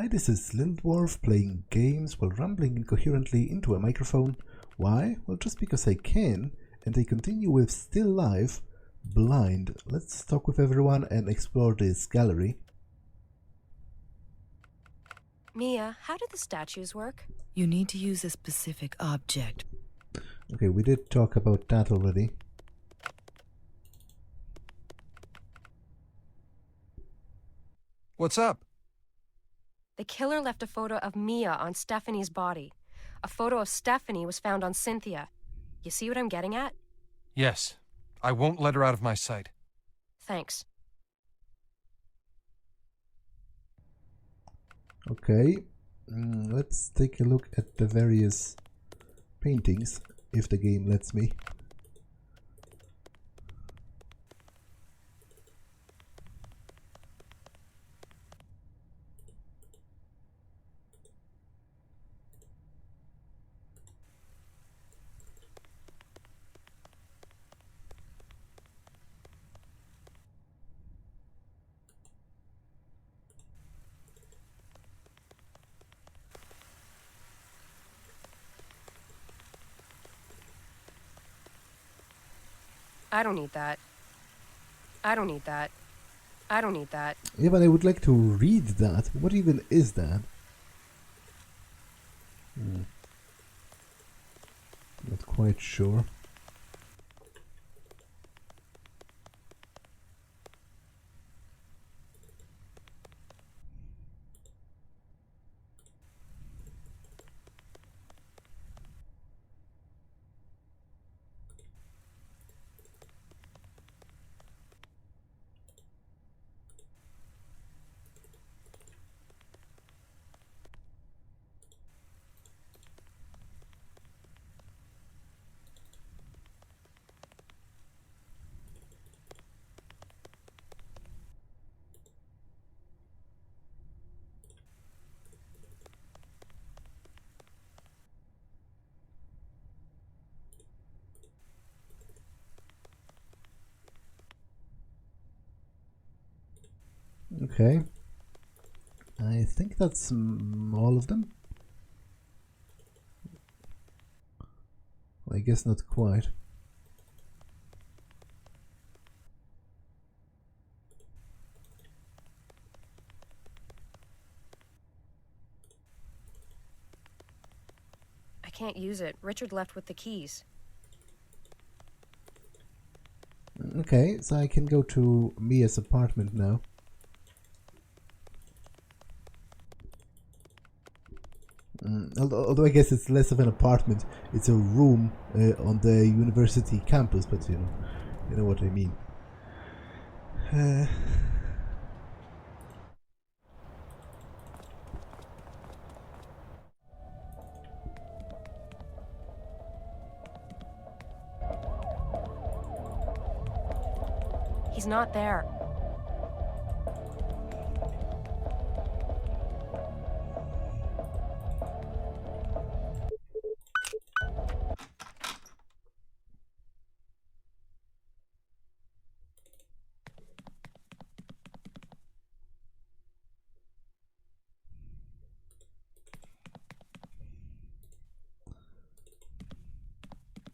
Hi, this is Lindworth playing games while rambling incoherently into a microphone. Why? Well, just because I can, and I continue with still live, blind. Let's talk with everyone and explore this gallery. Mia, how do the statues work? You need to use a specific object. Okay, we did talk about that already. What's up? The killer left a photo of Mia on Stephanie's body. A photo of Stephanie was found on Cynthia. You see what I'm getting at? Yes. I won't let her out of my sight. Thanks. Okay, let's take a look at the various paintings, if the game lets me. I don't need that. I don't need that. I don't need that. Yeah, but I would like to read that. What even is that? Not quite sure. Okay. I think that's all of them. I guess not quite. I can't use it. Richard left with the keys. Okay, so I can go to Mia's apartment now. Although I guess it's less of an apartment, it's a room on the university campus, but you know what I mean. He's not there.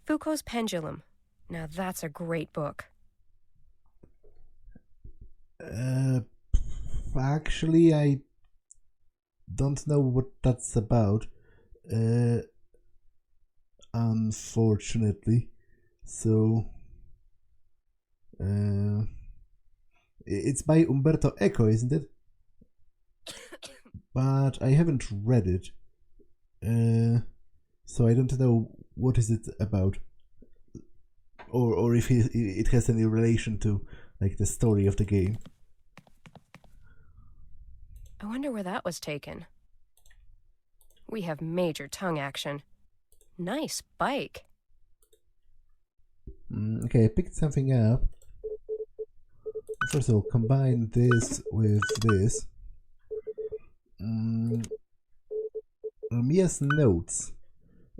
Foucault's Pendulum. Now that's a great book. Actually, I don't know what that's about, unfortunately. So, it's by Umberto Eco, isn't it? But I haven't read it, so I don't know what is it about, or if it has any relation to like the story of the game. I wonder where that was taken. We have major tongue action. Nice bike. Okay, I picked something up. First of all, combine this with this. Mia's notes.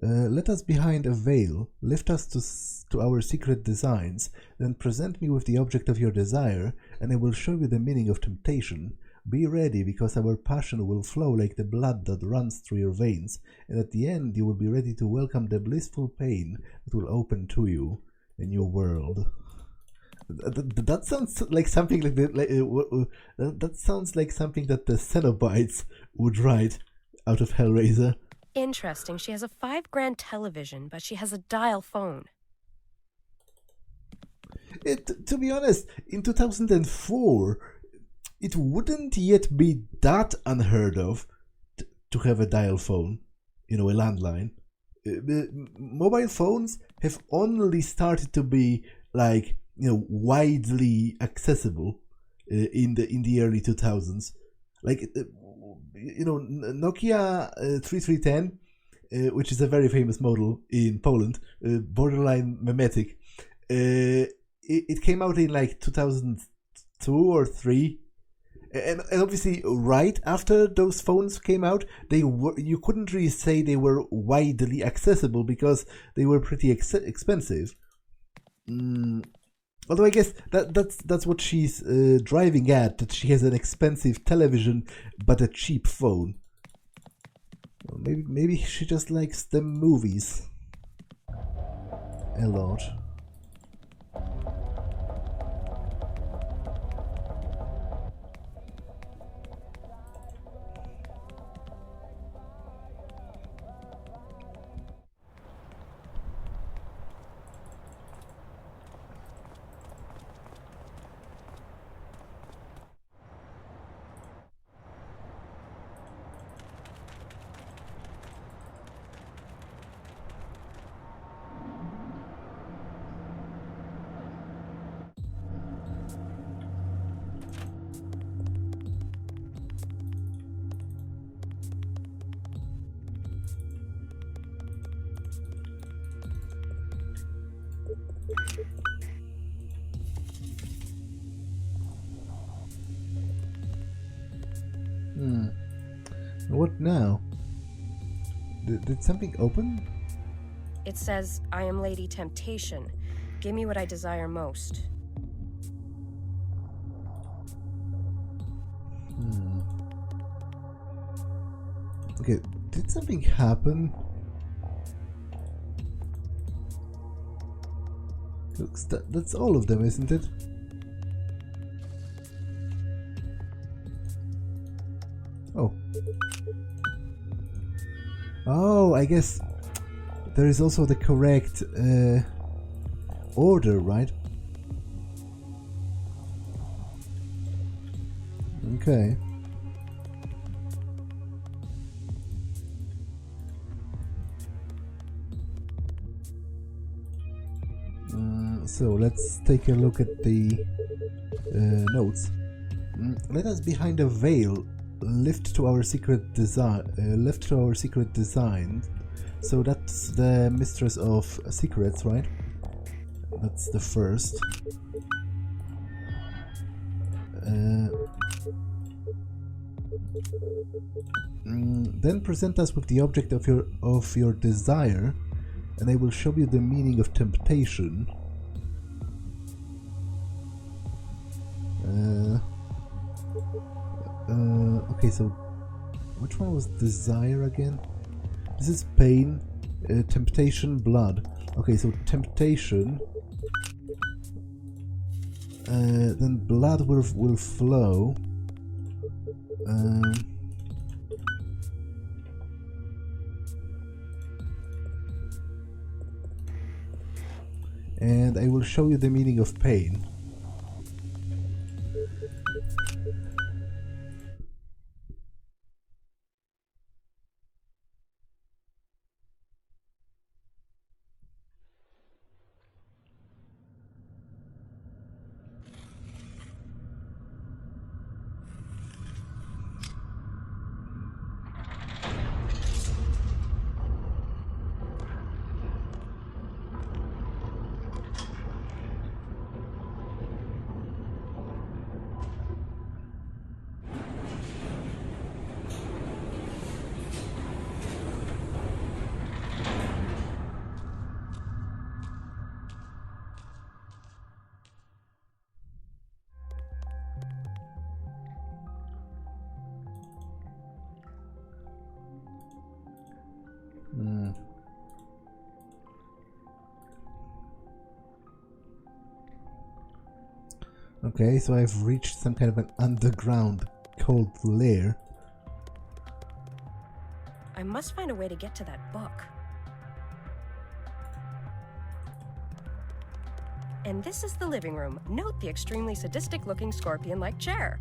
Let us behind a veil, lift us to our secret designs, then present me with the object of your desire, and I will show you the meaning of temptation. Be ready, because our passion will flow like the blood that runs through your veins, and at the end you will be ready to welcome the blissful pain that will open to you in your world. That sounds like something like that sounds like something that the Cenobites would write out of Hellraiser. Interesting. She has a $5,000 television, but she has a dial phone. To be honest, in 2004, it wouldn't yet be that unheard of to have a dial phone, a landline. Mobile phones have only started to be widely accessible in the early 2000s. Nokia 3310, which is a very famous model in Poland, borderline memetic. It came out in 2002 or 3, and obviously right after those phones came out, you couldn't really say they were widely accessible because they were pretty expensive. Although I guess that's what she's driving at, that she has an expensive television but a cheap phone. Well, maybe she just likes the movies a lot. What now? Did something open? It says, I am Lady Temptation. Give me what I desire most. Okay, did something happen? Looks that's all of them, isn't it? Oh. Oh, I guess there is also the correct order, right? Okay. So let's take a look at the notes. Let us behind a veil lift to our secret design. So that's the mistress of secrets, right? That's the first. Then present us with the object of your desire, and I will show you the meaning of temptation. Okay, so which one was desire again? This is pain, temptation, blood. Okay, so temptation, then blood will flow. And I will show you the meaning of pain. Okay, so I've reached some kind of an underground cold lair. I must find a way to get to that book. And this is the living room. Note the extremely sadistic-looking scorpion-like chair.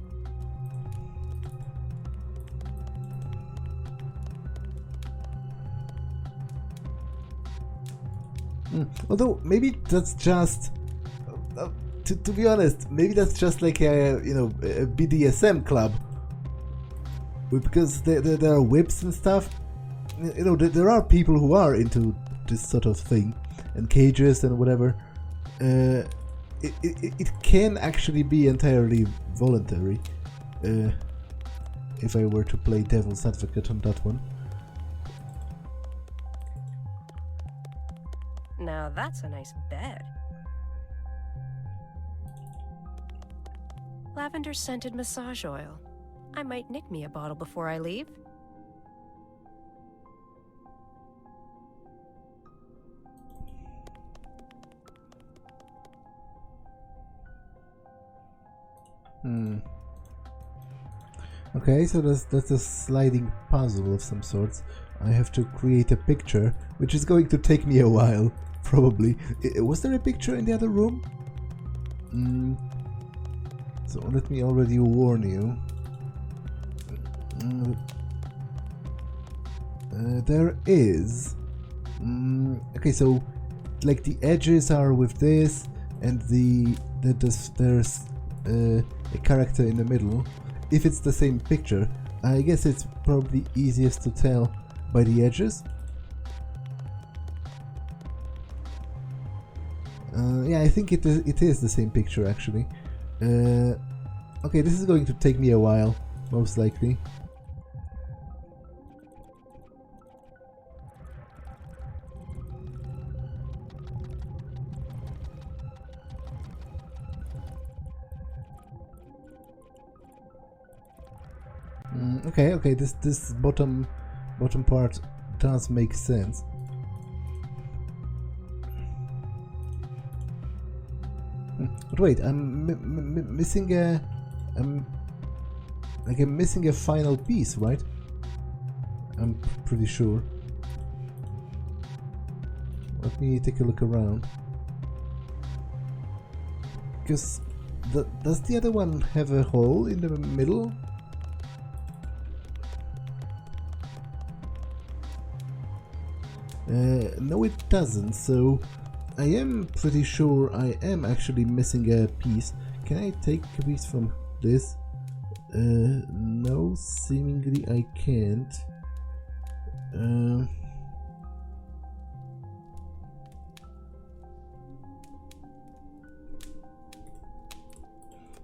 Although maybe that's just, to be honest, maybe that's just like a a BDSM club, because there are whips and stuff. There are people who are into this sort of thing, and cages and whatever. It can actually be entirely voluntary, if I were to play devil's advocate on that one. Now that's a nice bed. Lavender-scented massage oil. I might nick me a bottle before I leave. Okay, so that's a sliding puzzle of some sorts. I have to create a picture, which is going to take me a while, probably. Was there a picture in the other room? So let me already warn you. There is. Okay, so like the edges are with this, and there's a character in the middle. If it's the same picture, I guess it's probably easiest to tell by the edges. Yeah, I think it is the same picture actually. Okay, this is going to take me a while, most likely. Okay, this bottom part does make sense. But wait, I'm missing I'm missing a final piece, right? I'm pretty sure. Let me take a look around. Because does the other one have a hole in the middle? No, it doesn't, so I am pretty sure I am actually missing a piece. Can I take a piece from this? No, seemingly I can't.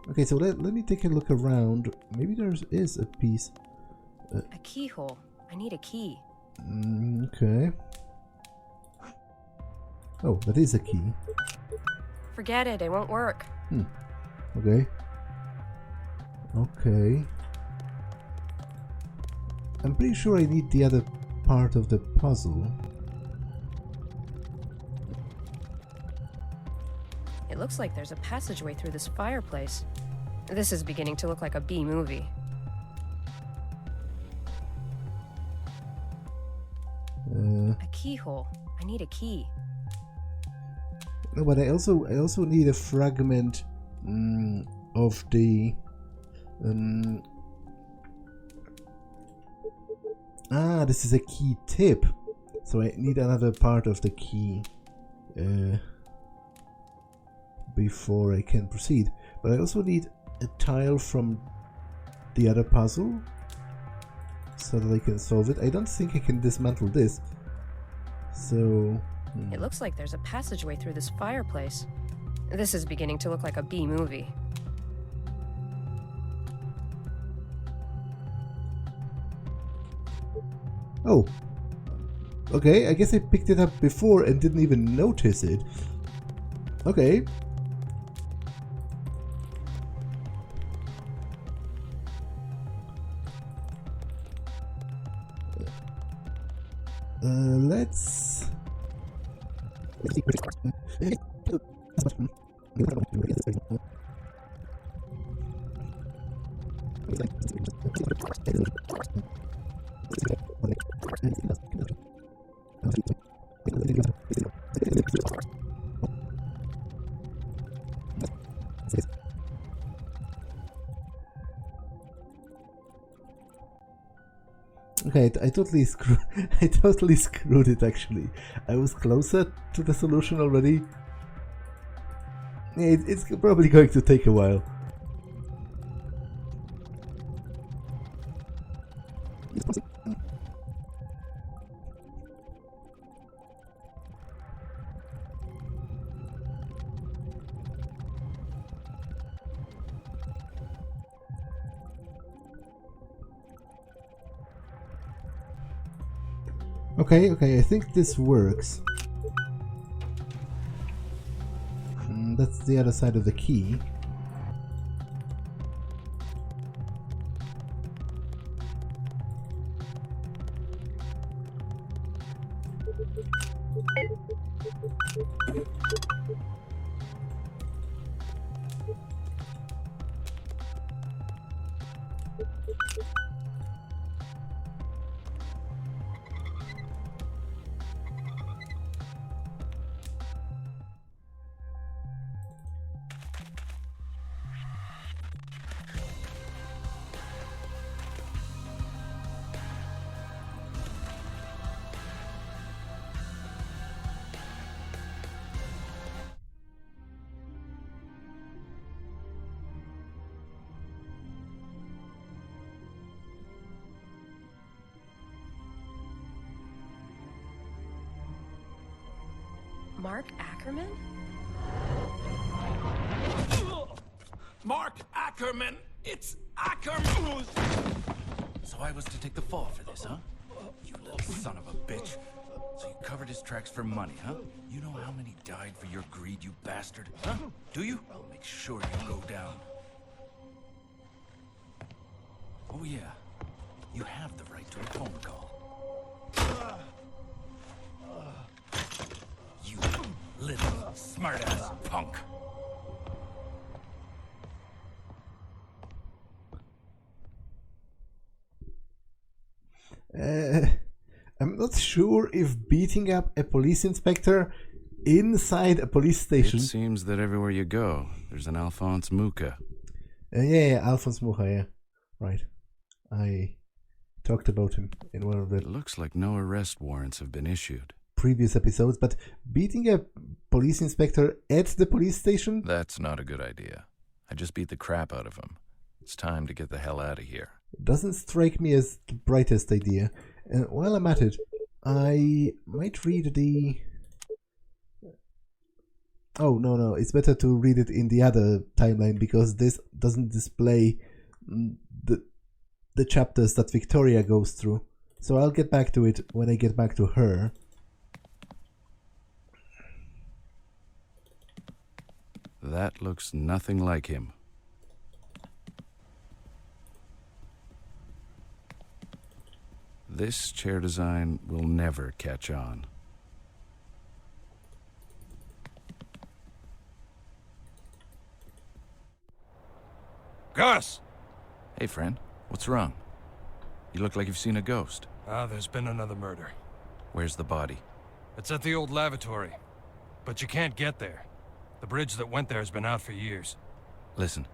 Okay, so let me take a look around. Maybe there is a piece. A keyhole. I need a key. Okay. Oh, that is a key. Forget it, it won't work. Okay. Okay. I'm pretty sure I need the other part of the puzzle. It looks like there's a passageway through this fireplace. This is beginning to look like a B movie. A keyhole. I need a key. No, but I also need a fragment of the this is a key tip, so I need another part of the key before I can proceed. But I also need a tile from the other puzzle so that I can solve it. I don't think I can dismantle this, so It looks like there's a passageway through this fireplace. This is beginning to look like a B movie. Oh, okay, I guess I picked it up before and didn't even notice it. Okay. Let's... Okay, I totally I totally screwed it actually. I was closer to the solution already. Yeah, it's probably going to take a while. Okay, I think this works. That's the other side of the key. Mark Ackerman? Mark Ackerman! It's Ackerman! So I was to take the fall for this, huh? You little son of a bitch. So you covered his tracks for money, huh? You know how many died for your greed, you bastard? Huh? Do you? I'll make sure you go down. Oh yeah. You have the right to a phone call. You little smart-ass punk. I'm not sure if beating up a police inspector inside a police station. It seems that everywhere you go, there's an Alphonse Mucha. Yeah, Alphonse Mucha, yeah. Right. I talked about him in one of the It looks like no arrest warrants have been issued. previous episodes, but beating a police inspector at the police station? That's not a good idea. I just beat the crap out of him. It's time to get the hell out of here. Doesn't strike me as the brightest idea. And while I'm at it, I might read the... Oh, no, it's better to read it in the other timeline, because this doesn't display the chapters that Victoria goes through. So I'll get back to it when I get back to her. That looks nothing like him. This chair design will never catch on. Gus! Hey, friend. What's wrong? You look like you've seen a ghost. There's been another murder. Where's the body? It's at the old lavatory. But you can't get there. The bridge that went there has been out for years. Listen,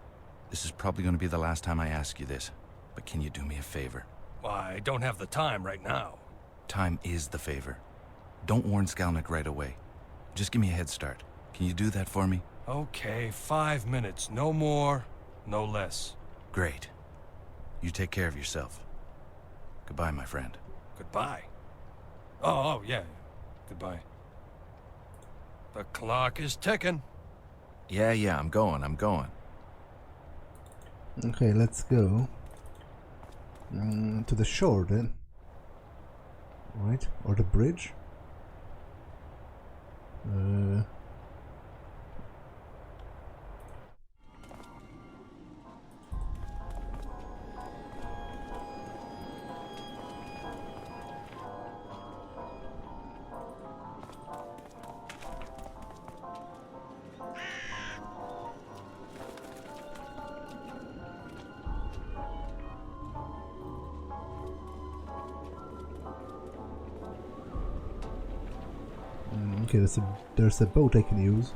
this is probably going to be the last time I ask you this, but can you do me a favor? I don't have the time right now. Time is the favor. Don't warn Skalnik right away. Just give me a head start. Can you do that for me? Okay, 5 minutes. No more, no less. Great. You take care of yourself. Goodbye, my friend. Goodbye. Oh, yeah. Goodbye. The clock is ticking. Yeah, I'm going. Okay, let's go to the shore then. Right? Or the bridge? Okay, there's a boat I can use.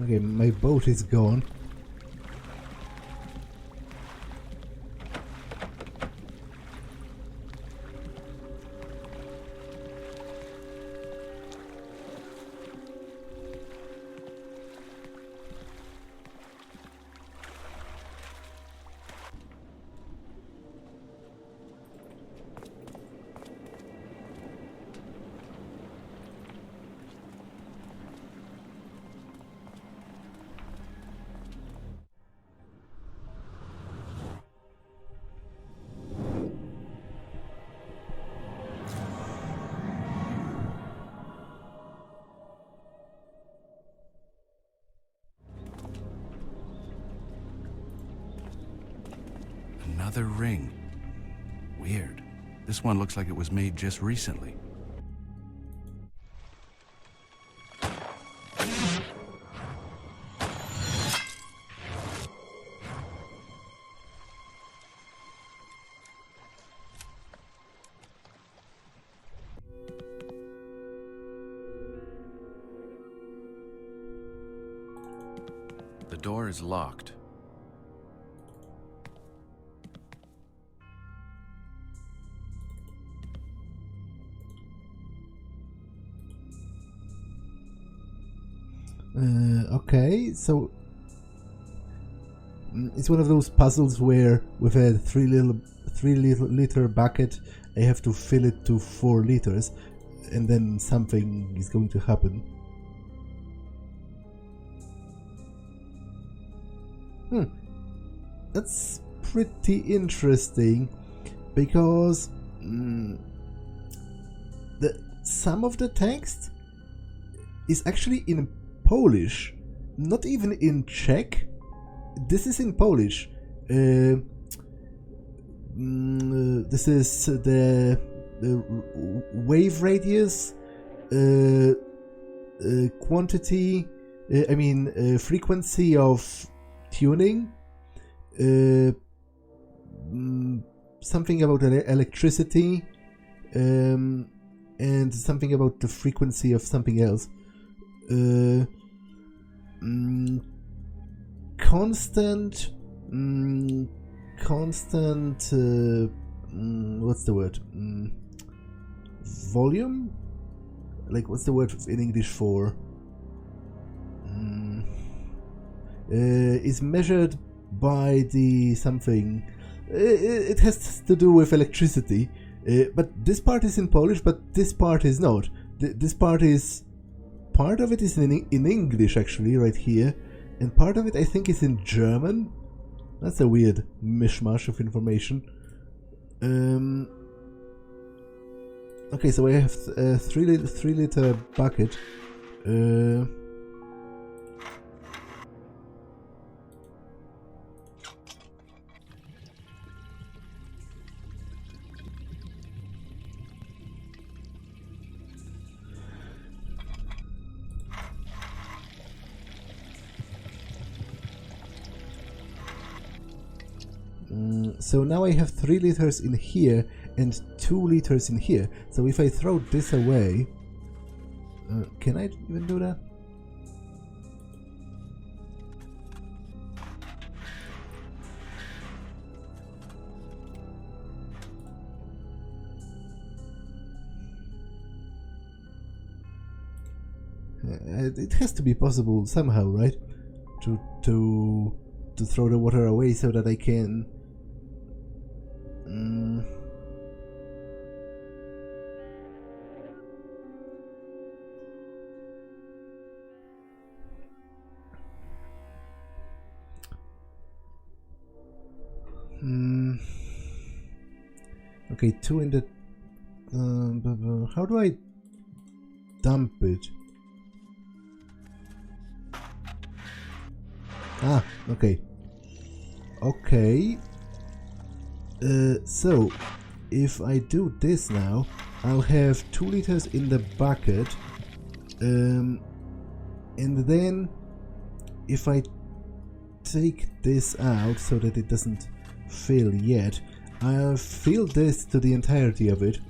Okay, my boat is gone. Another ring. Weird. This one looks like it was made just recently. The door is locked. Okay, so it's one of those puzzles where with a 3 liter bucket I have to fill it to 4 liters and then something is going to happen. That's pretty interesting because some of the text is actually in Polish, not even in Czech. This is in Polish. This is the wave radius, quantity, frequency of tuning, something about electricity, and something about the frequency of something else. Constant, what's the word? Volume? Like, what's the word in English for? Is measured by the something. It has to do with electricity. But this part is in Polish, but this part is not. This part is... Part of it is in English, actually, right here. And part of it, I think, is in German. That's a weird mishmash of information. Okay, so I have a 3 liter bucket. So now I have 3 liters in here and 2 liters in here. So if I throw this away, can I even do that? It has to be possible somehow, right? To throw the water away so that I can. Okay, 2 in the. How do I dump it? Ah, okay. Okay. So, if I do this now, I'll have 2 liters in the bucket. And then, if I take this out so that it doesn't fill yet, I'll fill this to the entirety of it.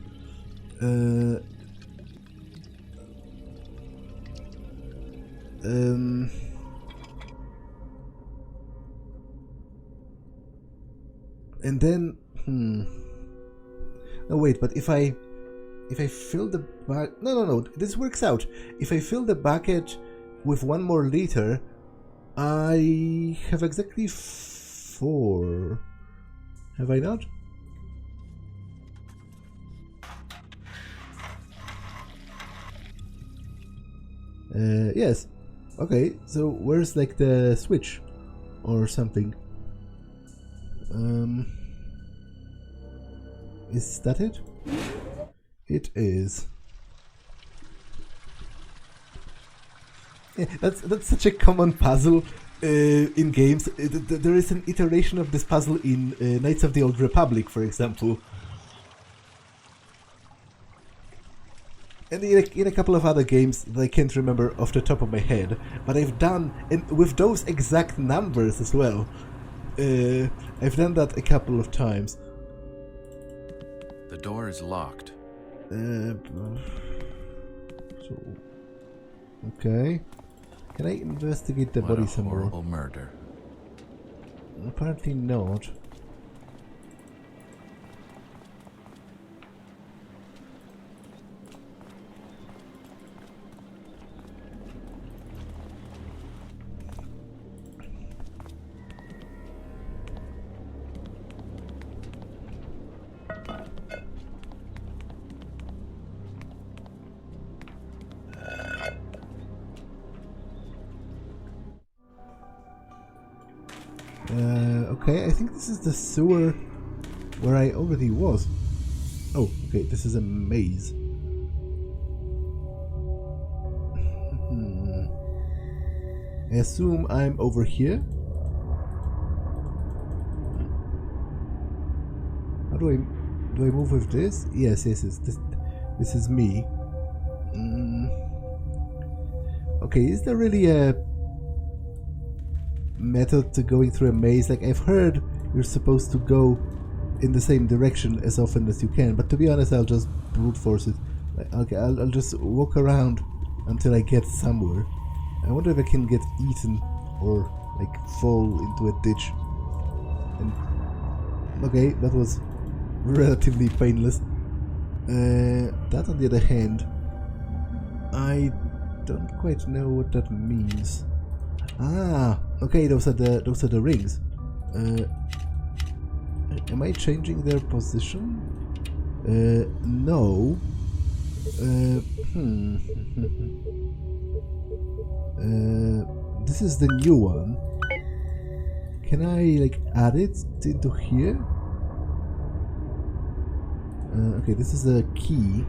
And then, no, wait, but if I fill the bucket, no, this works out. If I fill the bucket with 1 more liter, I have exactly 4. Have I not? Yes. Okay, so where's like the switch or something? Is that it? It is. Yeah, that's such a common puzzle in games. There is an iteration of this puzzle in Knights of the Old Republic, for example. And in a couple of other games that I can't remember off the top of my head, but I've done, and with those exact numbers as well. I've done that a couple of times. The door is locked. So, okay. Can I investigate the body some more? Horrible murder. Apparently not. Okay, I think this is the sewer where I already was. Oh, okay, this is a maze. I assume I'm over here. How do I move with this? Yes, this is me. Okay, is there really a method to going through a maze? Like, I've heard you're supposed to go in the same direction as often as you can, but to be honest, I'll just brute force it. Okay, I'll just walk around until I get somewhere. I wonder if I can get eaten or like fall into a ditch. And okay, that was relatively painless. That, on the other hand, I don't quite know what that means. Ah, okay, those are the rings. Am I changing their position? No. This is the new one. Can I like add it into here? Okay, this is a key.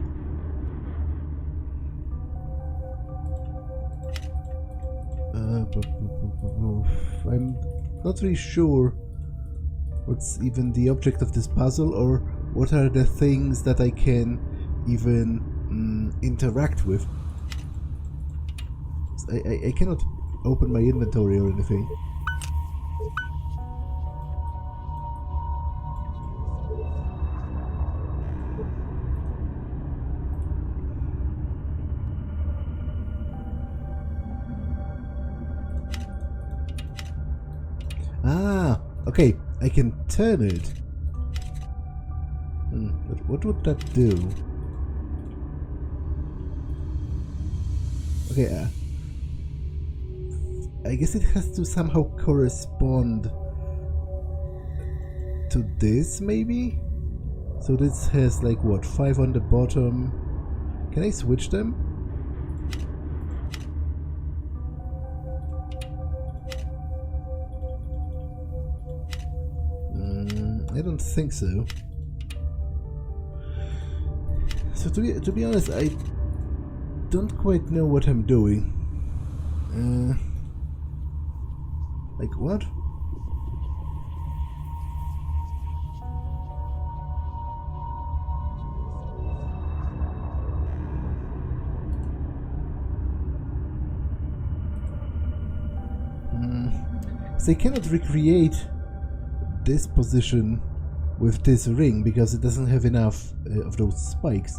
I'm not really sure what's even the object of this puzzle, or what are the things that I can even interact with. I cannot open my inventory or anything. Ah, okay, I can turn it. But what would that do? Okay, I guess it has to somehow correspond to this, maybe? So this has like what, 5 on the bottom. Can I switch them? I don't think so. So to be honest, I don't quite know what I'm doing. Like, what? They cannot recreate this position with this ring because it doesn't have enough of those spikes.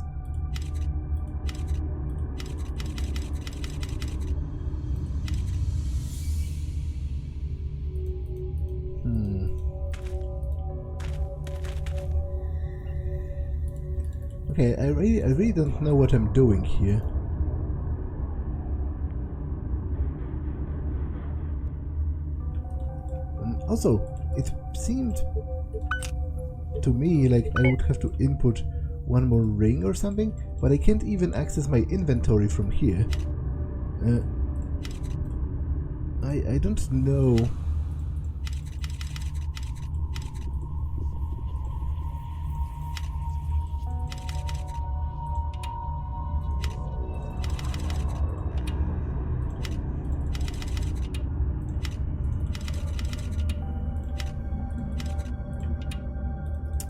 Okay, I really don't know what I'm doing here. Also, it seemed to me like I would have to input one more ring or something, but I can't even access my inventory from here. I don't know.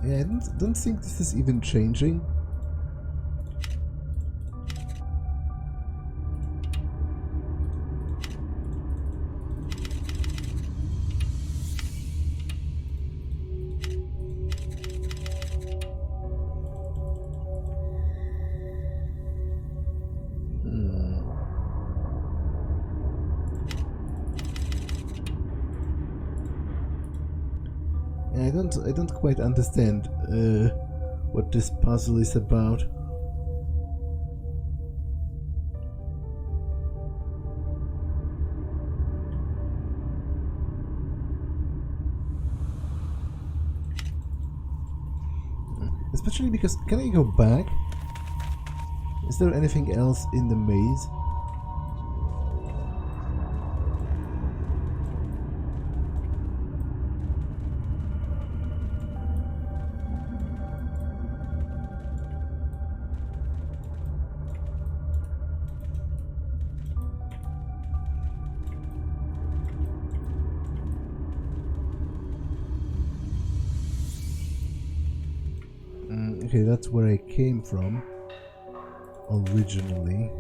Yeah, I don't think this is even changing. I don't quite understand what this puzzle is about. Especially because, can I go back? Is there anything else in the maze? Okay, that's where I came from originally.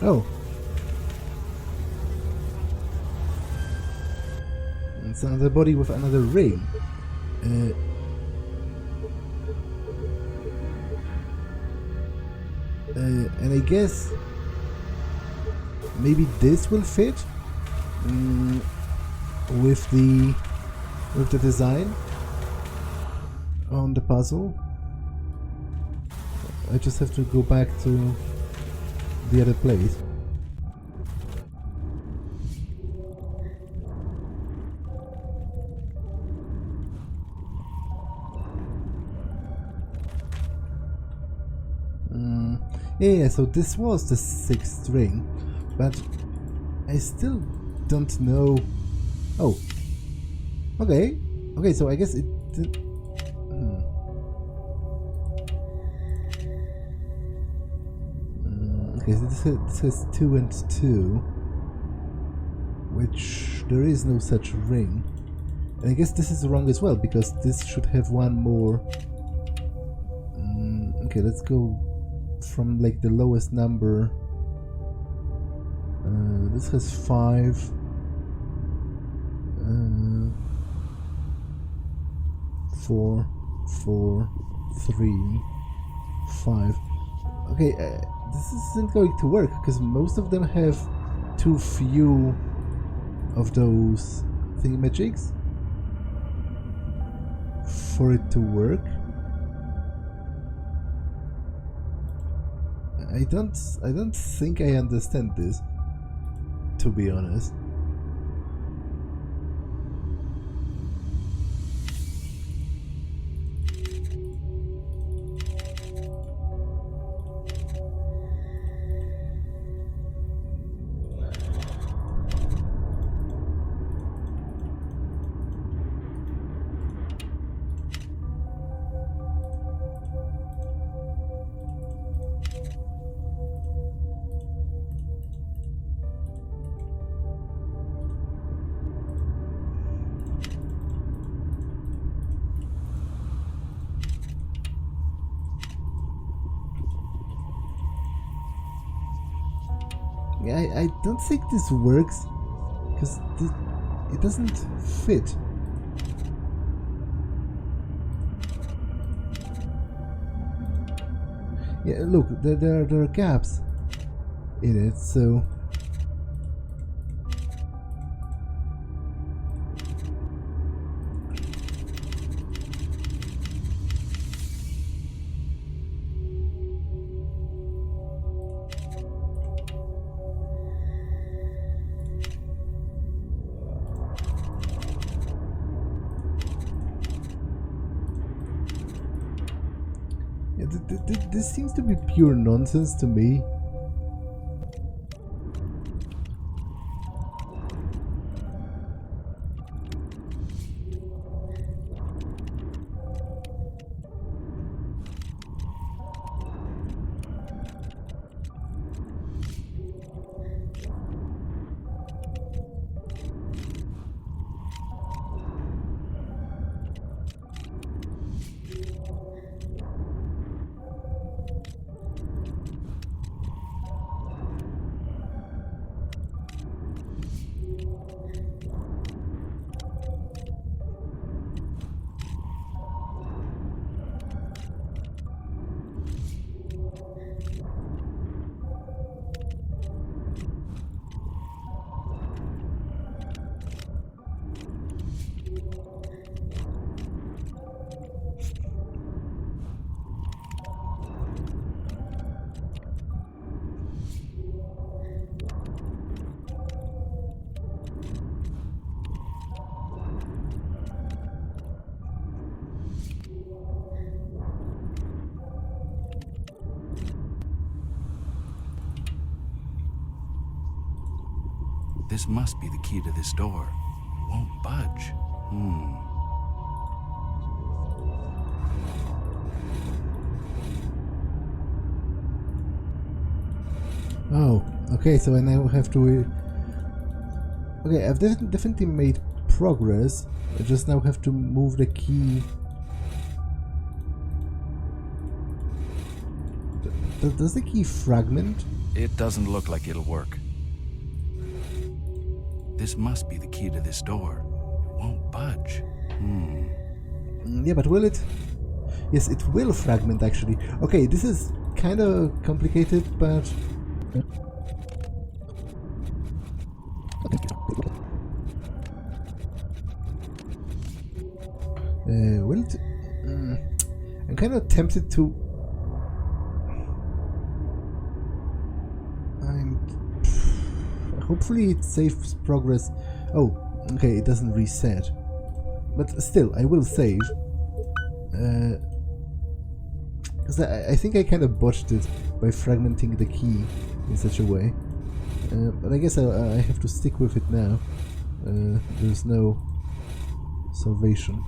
Oh. It's another body with another ring. And I guess maybe this will fit with the design on the puzzle. I just have to go back to the other place. Yeah, so this was the 6th ring, but I still don't know. Oh, okay, so I guess it did. Okay, so this has 2 and 2, which there is no such ring. And I guess this is wrong as well, because this should have one more. Okay, let's go from like the lowest number. This has 5. 4, 4, 3, 5. Okay, this isn't going to work because most of them have too few of those thingamajigs for it to work. I don't think I understand this, to be honest. I don't think this works because it doesn't fit. Yeah, look, there are gaps in it, so this seems to be pure nonsense to me. This must be the key to this door. It won't budge. Oh, okay, so I now have to... Okay, I've definitely made progress. I just now have to move the key. Does the key fragment? It doesn't look like it'll work. This must be the key to this door. It won't budge. Yeah, but will it? Yes, it will fragment actually. Okay, this is kind of complicated, but... will it? I'm kind of tempted to... Hopefully it saves progress. Oh, okay, it doesn't reset. But still, I will save. Because I think I kind of botched it by fragmenting the key in such a way. But I guess I have to stick with it now. There's no salvation.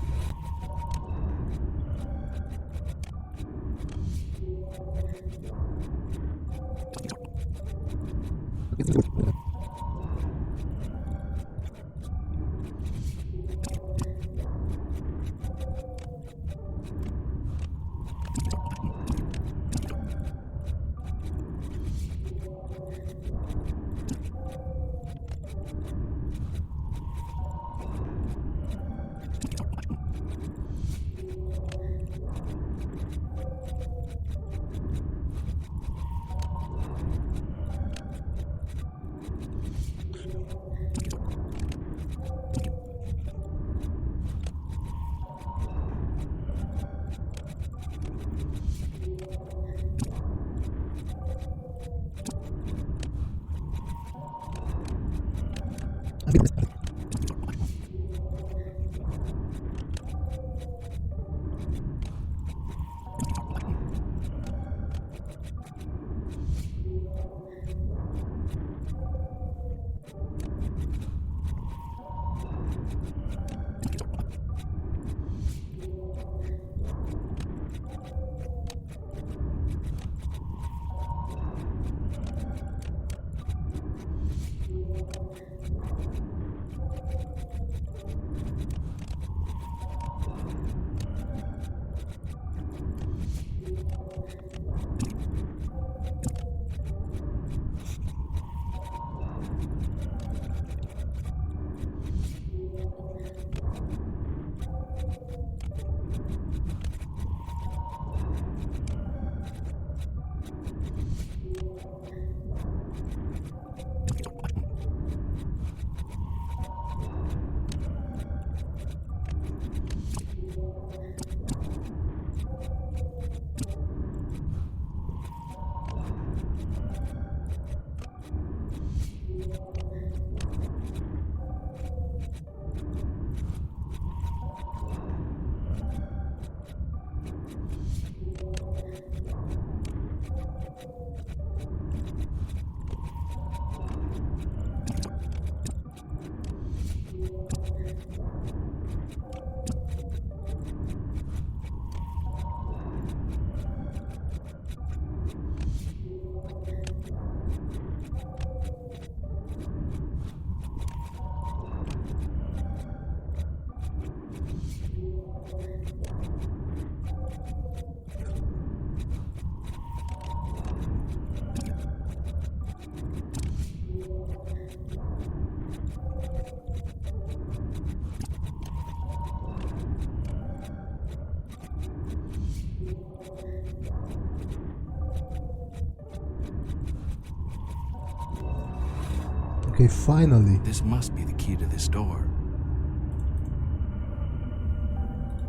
Okay, finally. This must be the key to this door.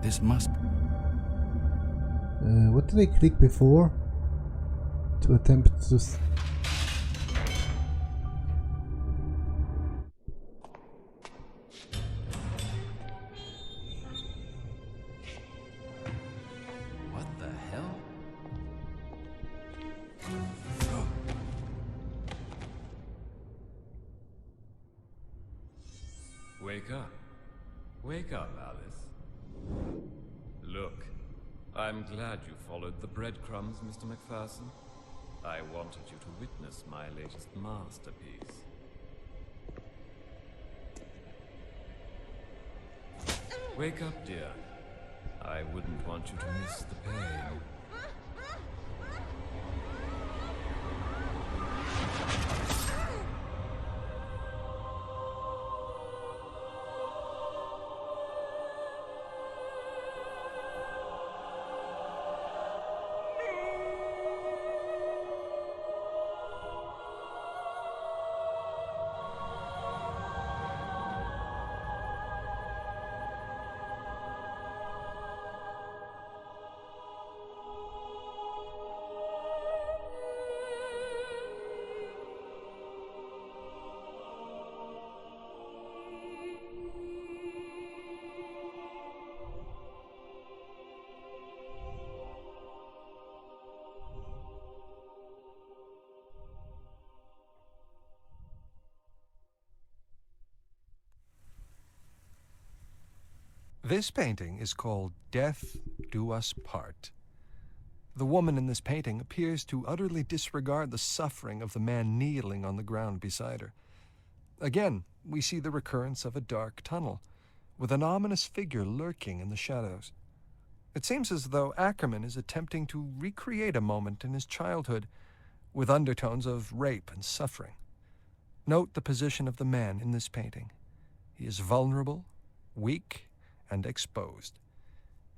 This must... What did I click before? To attempt to... What the hell? Wake up. Wake up, Alice. Look, I'm glad you followed the breadcrumbs, Mr. McPherson. I wanted you to witness my latest masterpiece. Wake up, dear. I wouldn't want you to miss the pain. This painting is called Death Do Us Part. The woman in this painting appears to utterly disregard the suffering of the man kneeling on the ground beside her. Again, we see the recurrence of a dark tunnel, with an ominous figure lurking in the shadows. It seems as though Ackerman is attempting to recreate a moment in his childhood with undertones of rape and suffering. Note the position of the man in this painting. He is vulnerable, weak, and exposed.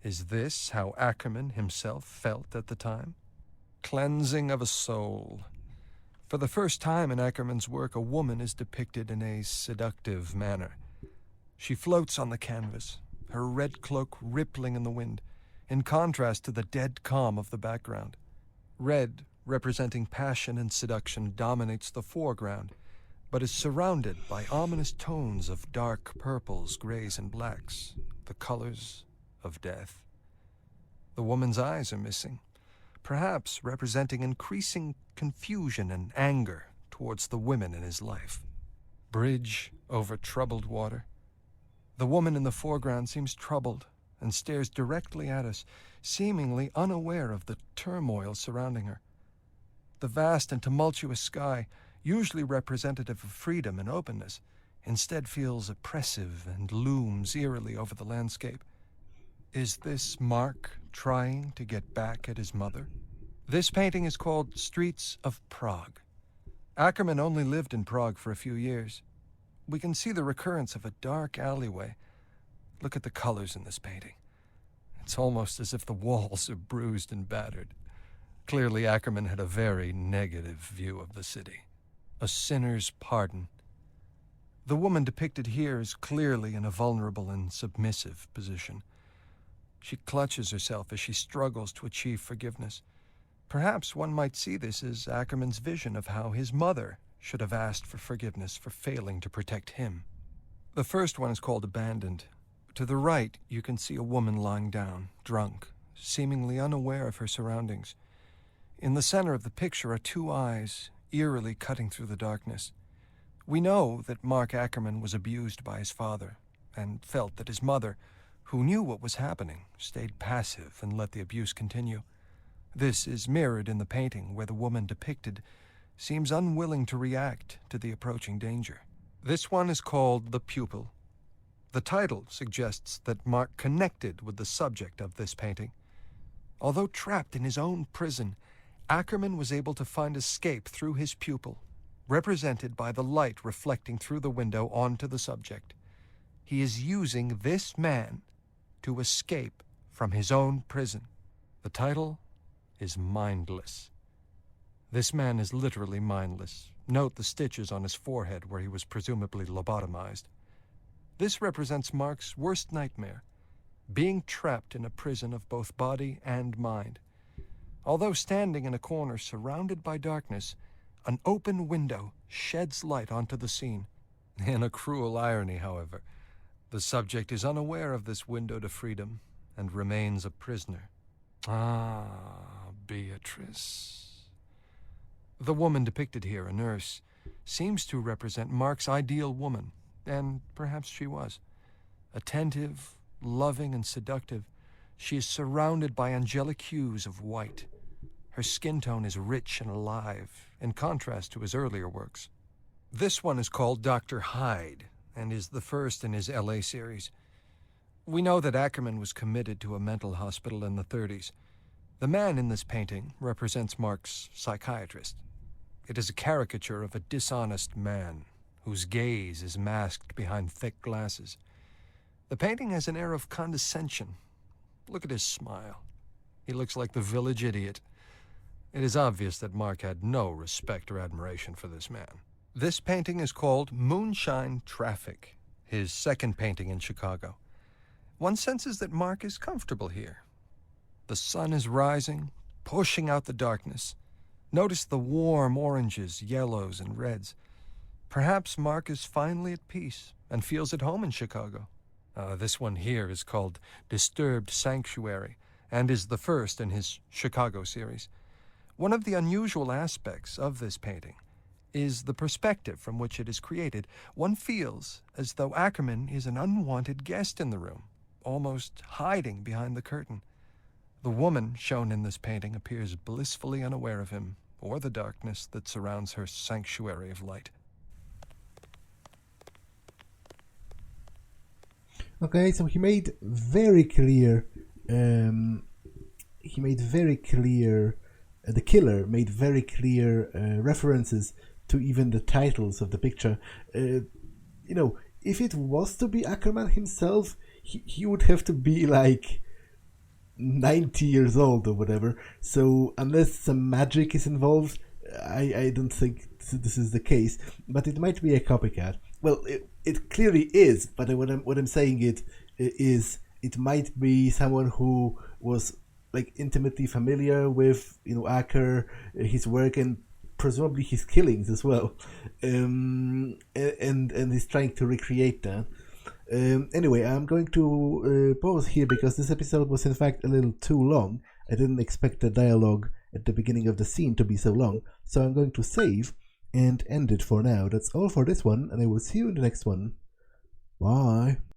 Is this how Ackerman himself felt at the time? Cleansing of a soul. For the first time in Ackerman's work, a woman is depicted in a seductive manner. She floats on the canvas, her red cloak rippling in the wind, in contrast to the dead calm of the background. Red, representing passion and seduction, dominates the foreground, but is surrounded by ominous tones of dark purples, grays, and blacks, the colors of death. The woman's eyes are missing, perhaps representing increasing confusion and anger towards the women in his life. Bridge over troubled water. The woman in the foreground seems troubled and stares directly at us, seemingly unaware of the turmoil surrounding her. The vast and tumultuous sky, usually representative of freedom and openness, instead feels oppressive and looms eerily over the landscape. Is this Mark trying to get back at his mother? This painting is called Streets of Prague. Ackerman only lived in Prague for a few years. We can see the recurrence of a dark alleyway. Look at the colors in this painting. It's almost as if the walls are bruised and battered. Clearly, Ackerman had a very negative view of the city. A sinner's pardon. The woman depicted here is clearly in a vulnerable and submissive position. She clutches herself as she struggles to achieve forgiveness. Perhaps one might see this as Ackerman's vision of how his mother should have asked for forgiveness for failing to protect him. The first one is called Abandoned. To the right, you can see a woman lying down, drunk, seemingly unaware of her surroundings. In the center of the picture are two eyes, eerily cutting through the darkness. We know that Mark Ackerman was abused by his father, and felt that his mother, who knew what was happening, stayed passive and let the abuse continue. This is mirrored in the painting, where the woman depicted seems unwilling to react to the approaching danger. This one is called The Pupil. The title suggests that Mark connected with the subject of this painting. Although trapped in his own prison, Ackerman was able to find escape through his pupil, represented by the light reflecting through the window onto the subject. He is using this man to escape from his own prison. The title is Mindless. This man is literally mindless. Note the stitches on his forehead where he was presumably lobotomized. This represents Mark's worst nightmare, being trapped in a prison of both body and mind. Although standing in a corner surrounded by darkness, an open window sheds light onto the scene. In a cruel irony, however, the subject is unaware of this window to freedom and remains a prisoner. Ah, Beatrice. The woman depicted here, a nurse, seems to represent Mark's ideal woman, and perhaps she was. Attentive, loving, and seductive, she is surrounded by angelic hues of white. Her skin tone is rich and alive, in contrast to his earlier works. This one is called Dr. Hyde, and is the first in his LA series. We know that Ackerman was committed to a mental hospital in the 30s. The man in this painting represents Mark's psychiatrist. It is a caricature of a dishonest man, whose gaze is masked behind thick glasses. The painting has an air of condescension. Look at his smile. He looks like the village idiot. It is obvious that Mark had no respect or admiration for this man. This painting is called Moonshine Traffic, his second painting in Chicago. One senses that Mark is comfortable here. The sun is rising, pushing out the darkness. Notice the warm oranges, yellows, and reds. Perhaps Mark is finally at peace and feels at home in Chicago. This one here is called Disturbed Sanctuary and is the first in his Chicago series. One of the unusual aspects of this painting is the perspective from which it is created. One feels as though Ackerman is an unwanted guest in the room, almost hiding behind the curtain. The woman shown in this painting appears blissfully unaware of him or the darkness that surrounds her sanctuary of light. Okay, so he made very clear, the killer made very clear references to even the titles of the picture. If it was to be Ackerman himself, he would have to be like 90 years old or whatever. So unless some magic is involved, I don't think this is the case, but it might be a copycat. Well, it clearly is, but what I'm saying is it might be someone who was like intimately familiar with Acker, his work, and presumably his killings as well, and he's trying to recreate that. Anyway, I'm going to pause here because this episode was in fact a little too long. I didn't expect the dialogue at the beginning of the scene to be so long, so I'm going to save and end it for now. That's all for this one, and I will see you in the next one. Bye!